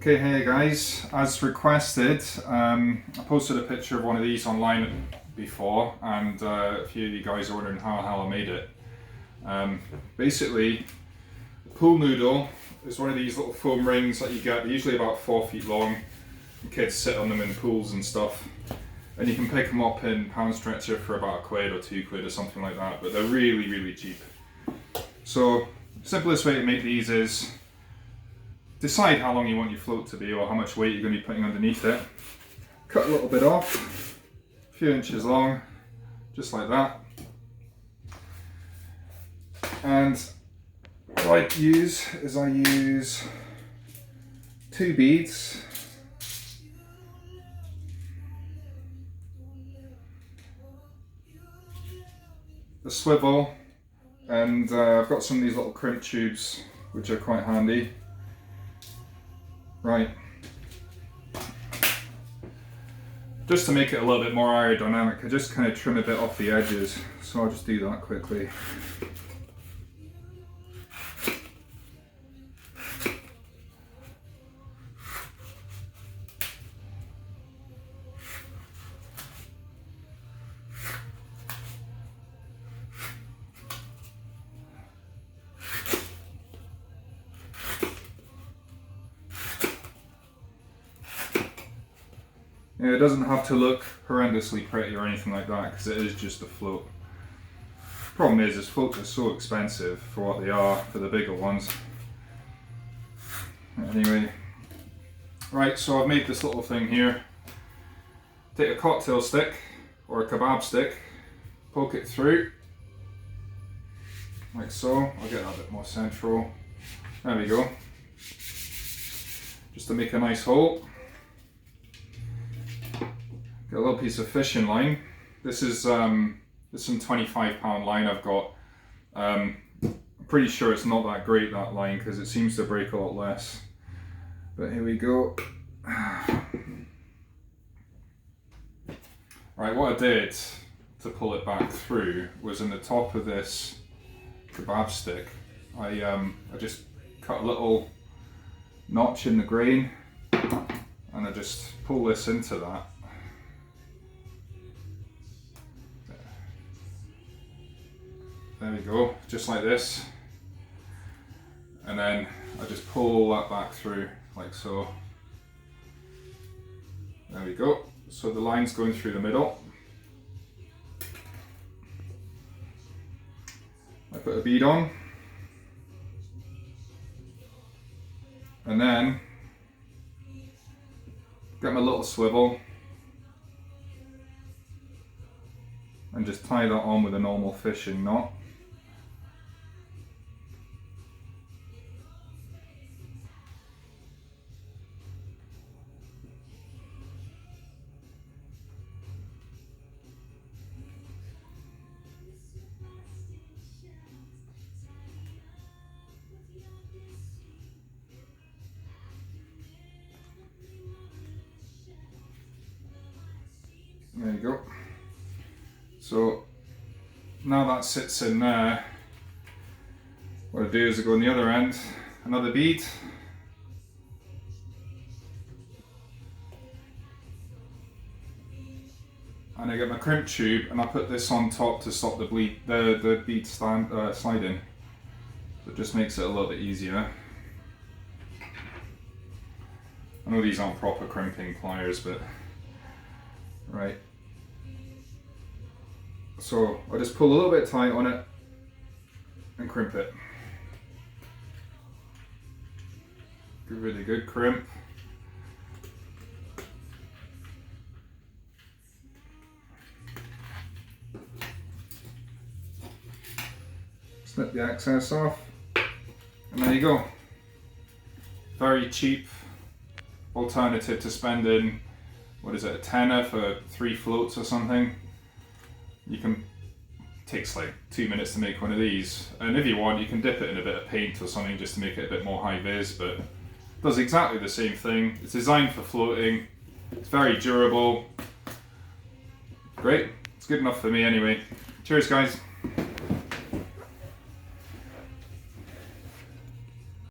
Okay, hey guys, as requested, I posted a picture of one of these online before, and a few of you guys are wondering how the hell I made it. Basically, the pool noodle is one of these little foam rings that you get. They're usually about 4 feet long, and kids sit on them in pools and stuff. And you can pick them up in Pound Stretcher for about £1 or £2 or something like that, but they're really, really cheap. So, simplest way to make these is decide how long you want your float to be or how much weight you're going to be putting underneath it. Cut a little bit off, a few inches long, just like that. And what I use is I use 2 beads. A swivel, and I've got some of these little crimp tubes which are quite handy. Right, just to make it a little bit more aerodynamic, I just kind of trim a bit off the edges, so I'll just do that quickly. Yeah, it doesn't have to look horrendously pretty or anything like that, because it is just a float. Problem is floats are so expensive for what they are, for the bigger ones. Anyway, right, so I've made this little thing here. Take a cocktail stick or a kebab stick, poke it through, like so. I'll get that a bit more central. There we go. Just to make a nice hole. Got a little piece of fishing line. This is some 25-pound line I've got. I'm pretty sure it's not that great, that line, because it seems to break a lot less. But here we go. Right, what I did to pull it back through was in the top of this kebab stick, I just cut a little notch in the grain, and I just pull this into that. There we go, just like this. And then I just pull that back through, like so. There we go. So the line's going through the middle. I put a bead on. And then get my little swivel and just tie that on with a normal fishing knot. There you go. So now that sits in there, what I do is I go on the other end, another bead, and I get my crimp tube and I put this on top to stop the bead sliding. So it just makes it a little bit easier. I know these aren't proper crimping pliers, but right. So I just pull a little bit tight on it and crimp it. Give it a good crimp. Snip the excess off, and there you go. Very cheap alternative to spending, what is it, a tenner for 3 floats or something. You can, takes like 2 minutes to make one of these, and if you want you can dip it in a bit of paint or something just to make it a bit more high vis, but it does exactly the same thing. It's designed for floating, it's very durable. Great, it's good enough for me anyway. Cheers guys.